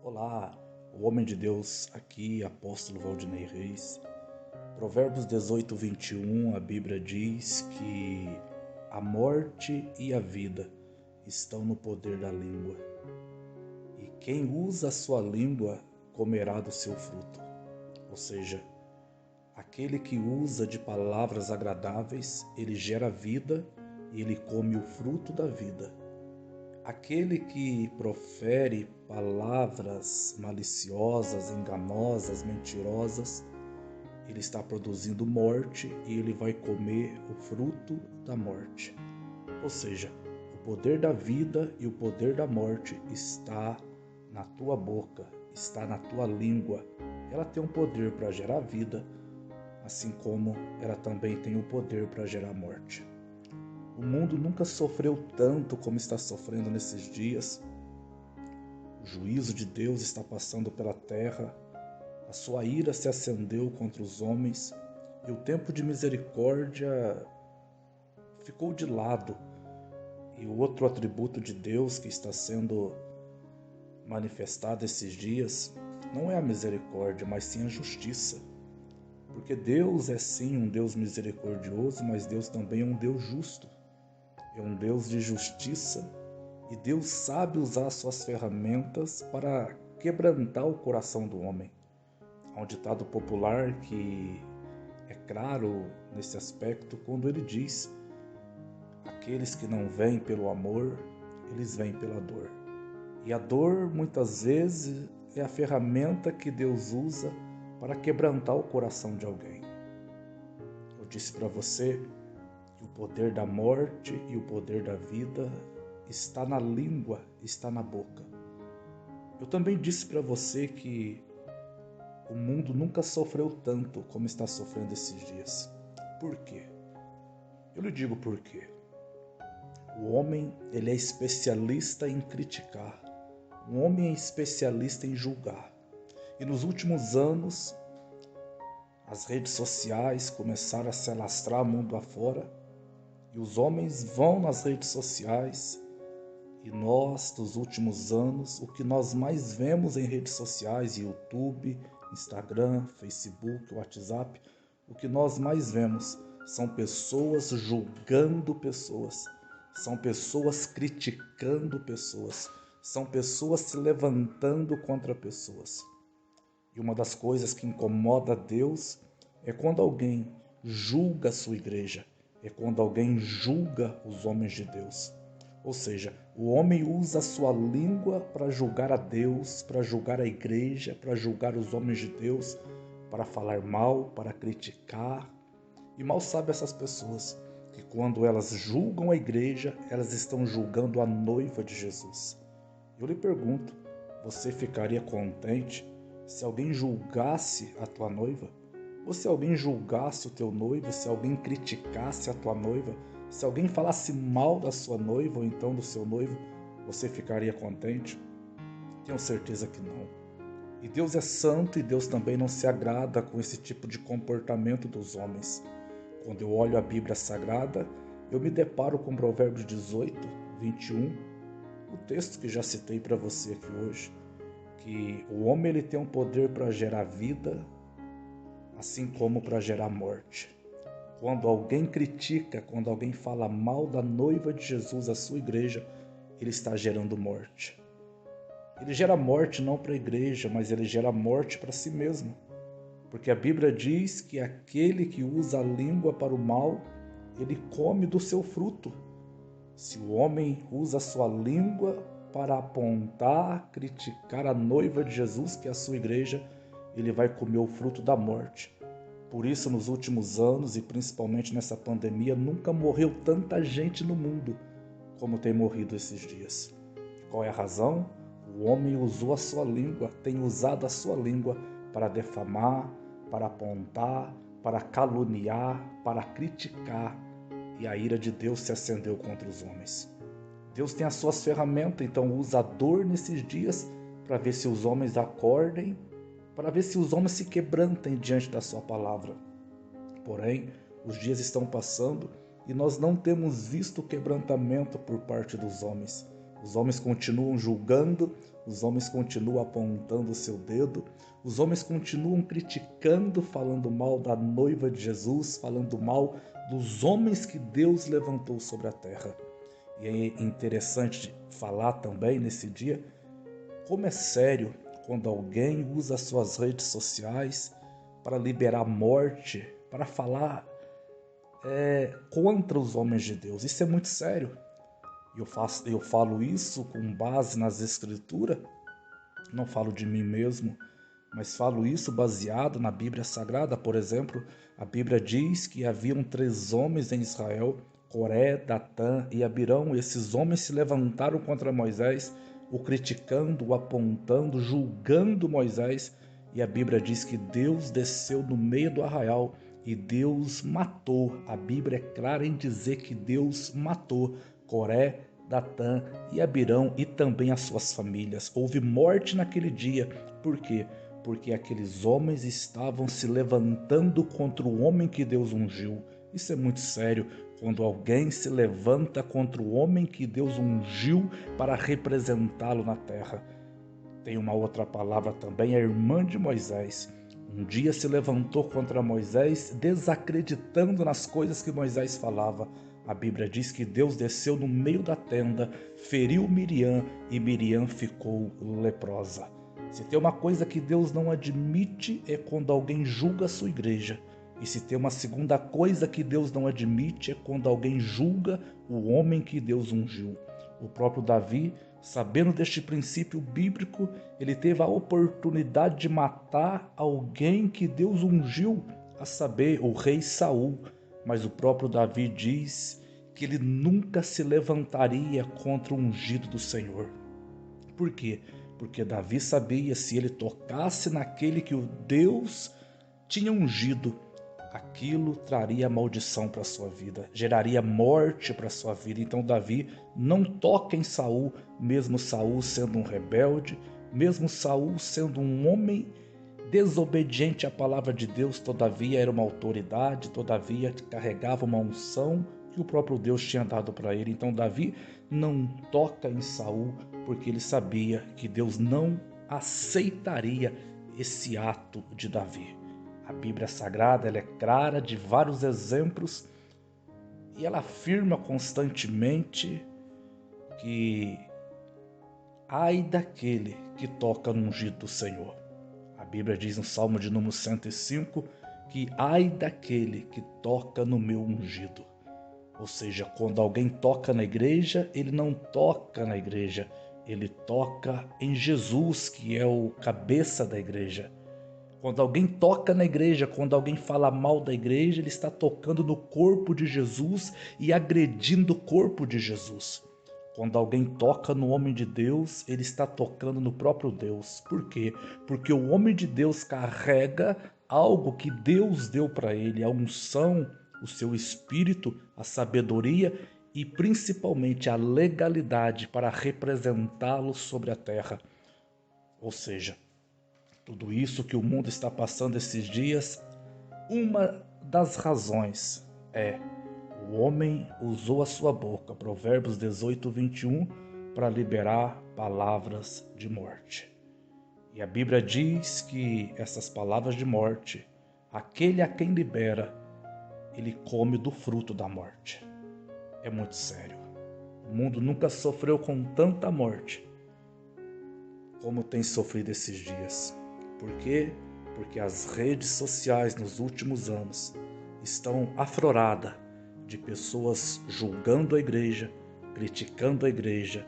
Olá, o homem de Deus aqui, apóstolo Valdinei Reis. Provérbios 18, 21, a Bíblia diz que a morte e a vida estão no poder da língua. E quem usa a sua língua comerá do seu fruto. Ou seja, aquele que usa de palavras agradáveis, ele gera vida e ele come o fruto da vida. Aquele que profere palavras maliciosas, enganosas, mentirosas, ele está produzindo morte e ele vai comer o fruto da morte. Ou seja, o poder da vida e o poder da morte está na tua boca, está na tua língua. Ela tem um poder para gerar vida, assim como ela também tem o poder para gerar morte. O mundo nunca sofreu tanto como está sofrendo nesses dias. O juízo de Deus está passando pela terra. A sua ira se acendeu contra os homens e o tempo de misericórdia ficou de lado. E o outro atributo de Deus que está sendo manifestado esses dias não é a misericórdia, mas sim a justiça. Porque Deus é sim um Deus misericordioso, mas Deus também é um Deus justo. É um Deus de justiça e Deus sabe usar suas ferramentas para quebrantar o coração do homem. Há um ditado popular que é claro nesse aspecto quando ele diz: aqueles que não vêm pelo amor, eles vêm pela dor. E a dor muitas vezes é a ferramenta que Deus usa para quebrantar o coração de alguém. Eu disse para você que o poder da morte e o poder da vida está na língua, está na boca. Eu também disse para você que o mundo nunca sofreu tanto como está sofrendo esses dias. Por quê? Eu lhe digo por quê. O homem, ele é especialista em criticar. O homem é especialista em julgar. E nos últimos anos, as redes sociais começaram a se alastrar mundo afora. E os homens vão nas redes sociais e nós, nos últimos anos, o que nós mais vemos em redes sociais, YouTube, Instagram, Facebook, WhatsApp, o que nós mais vemos são pessoas julgando pessoas, são pessoas criticando pessoas, são pessoas se levantando contra pessoas. E uma das coisas que incomoda a Deus é quando alguém julga a sua igreja, é quando alguém julga os homens de Deus. Ou seja, o homem usa a sua língua para julgar a Deus, para julgar a igreja, para julgar os homens de Deus, para falar mal, para criticar. E mal sabe essas pessoas que quando elas julgam a igreja, elas estão julgando a noiva de Jesus. Eu lhe pergunto, você ficaria contente se alguém julgasse a tua noiva? Ou se alguém julgasse o teu noivo, se alguém criticasse a tua noiva, se alguém falasse mal da sua noiva ou então do seu noivo, você ficaria contente? Tenho certeza que não. E Deus é santo e Deus também não se agrada com esse tipo de comportamento dos homens. Quando eu olho a Bíblia Sagrada, eu me deparo com Provérbios 18, 21, o texto que já citei para você aqui hoje, que o homem ele tem um poder para gerar vida, assim como para gerar morte. Quando alguém critica, quando alguém fala mal da noiva de Jesus, a sua igreja, ele está gerando morte. Ele gera morte não para a igreja, mas ele gera morte para si mesmo. Porque a Bíblia diz que aquele que usa a língua para o mal, ele come do seu fruto. Se o homem usa a sua língua para apontar, criticar a noiva de Jesus, que é a sua igreja, ele vai comer o fruto da morte. Por isso, nos últimos anos, e principalmente nessa pandemia, nunca morreu tanta gente no mundo como tem morrido esses dias. Qual é a razão? O homem usou a sua língua, tem usado a sua língua para defamar, para apontar, para caluniar, para criticar, e a ira de Deus se acendeu contra os homens. Deus tem as suas ferramentas, então usa a dor nesses dias para ver se os homens acordem, para ver se os homens se quebrantem diante da sua palavra. Porém, os dias estão passando e nós não temos visto o quebrantamento por parte dos homens. Os homens continuam julgando, os homens continuam apontando o seu dedo, os homens continuam criticando, falando mal da noiva de Jesus, falando mal dos homens que Deus levantou sobre a terra. E é interessante falar também nesse dia como é sério quando alguém usa suas redes sociais para liberar morte, para falar contra os homens de Deus. Isso é muito sério. Eu falo isso com base nas Escrituras, não falo de mim mesmo, mas falo isso baseado na Bíblia Sagrada. Por exemplo, a Bíblia diz que haviam 3 homens em Israel, Coré, Datã e Abirão. Esses homens se levantaram contra Moisés, o criticando, o apontando, julgando Moisés. E a Bíblia diz que Deus desceu no meio do arraial e Deus matou. A Bíblia é clara em dizer que Deus matou Coré, Datã e Abirão e também as suas famílias. Houve morte naquele dia. Por quê? Porque aqueles homens estavam se levantando contra o homem que Deus ungiu. Isso é muito sério, quando alguém se levanta contra o homem que Deus ungiu para representá-lo na terra. Tem uma outra palavra também, a irmã de Moisés. Um dia se levantou contra Moisés, desacreditando nas coisas que Moisés falava. A Bíblia diz que Deus desceu no meio da tenda, feriu Miriam e Miriam ficou leprosa. Se tem uma coisa que Deus não admite é quando alguém julga a sua igreja. E se tem uma segunda coisa que Deus não admite é quando alguém julga o homem que Deus ungiu. O próprio Davi, sabendo deste princípio bíblico, ele teve a oportunidade de matar alguém que Deus ungiu, a saber, o rei Saul. Mas o próprio Davi diz que ele nunca se levantaria contra o ungido do Senhor. Por quê? Porque Davi sabia, se ele tocasse naquele que o Deus tinha ungido, aquilo traria maldição para a sua vida, geraria morte para a sua vida. Então Davi não toca em Saul, mesmo Saul sendo um rebelde, mesmo Saul sendo um homem desobediente à palavra de Deus, todavia era uma autoridade, todavia carregava uma unção que o próprio Deus tinha dado para ele. Então Davi não toca em Saul, porque ele sabia que Deus não aceitaria esse ato de Davi. A Bíblia Sagrada ela é clara de vários exemplos e ela afirma constantemente que ai daquele que toca no ungido do Senhor. A Bíblia diz no Salmo de número 105 que ai daquele que toca no meu ungido. Ou seja, quando alguém toca na igreja, ele não toca na igreja, ele toca em Jesus, que é o cabeça da igreja. Quando alguém toca na igreja, quando alguém fala mal da igreja, ele está tocando no corpo de Jesus e agredindo o corpo de Jesus. Quando alguém toca no homem de Deus, ele está tocando no próprio Deus. Por quê? Porque o homem de Deus carrega algo que Deus deu para ele, a unção, o seu espírito, a sabedoria e principalmente a legalidade para representá-lo sobre a terra. Ou seja, tudo isso que o mundo está passando esses dias, uma das razões é o homem usou a sua boca, Provérbios 18, 21, para liberar palavras de morte. E a Bíblia diz que essas palavras de morte, aquele a quem libera, ele come do fruto da morte. É muito sério. O mundo nunca sofreu com tanta morte como tem sofrido esses dias. Por quê? Porque as redes sociais nos últimos anos estão afloradas de pessoas julgando a igreja, criticando a igreja,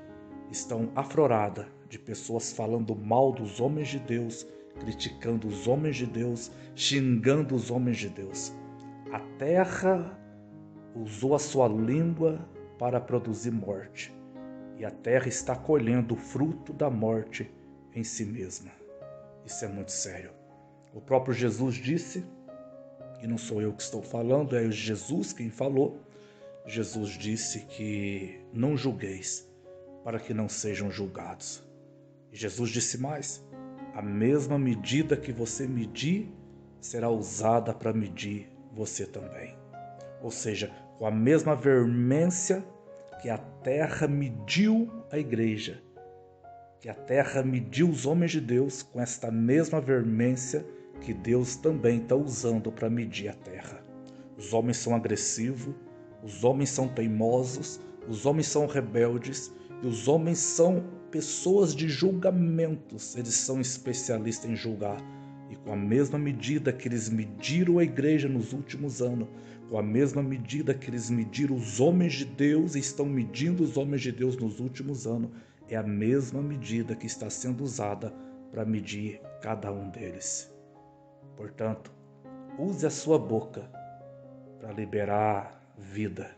estão afloradas de pessoas falando mal dos homens de Deus, criticando os homens de Deus, xingando os homens de Deus. A terra usou a sua língua para produzir morte, e a terra está colhendo o fruto da morte em si mesma. Isso é muito sério. O próprio Jesus disse, e não sou eu que estou falando, é Jesus quem falou. Jesus disse que não julgueis, para que não sejam julgados. E Jesus disse mais, a mesma medida que você medir, será usada para medir você também. Ou seja, com a mesma veemência que a terra mediu a igreja, que a terra mediu os homens de Deus com esta mesma veemência que Deus também está usando para medir a terra. Os homens são agressivos, os homens são teimosos, os homens são rebeldes e os homens são pessoas de julgamentos. Eles são especialistas em julgar. E com a mesma medida que eles mediram a igreja nos últimos anos, com a mesma medida que eles mediram os homens de Deus e estão medindo os homens de Deus nos últimos anos, é a mesma medida que está sendo usada para medir cada um deles. Portanto, use a sua boca para liberar vida.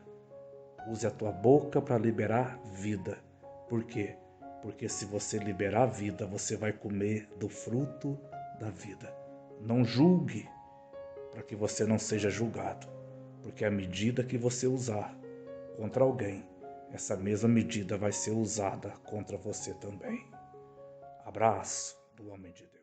Use a tua boca para liberar vida. Por quê? Porque se você liberar vida, você vai comer do fruto da vida. Não julgue para que você não seja julgado. Porque a medida que você usar contra alguém, essa mesma medida vai ser usada contra você também. Abraço do homem de Deus.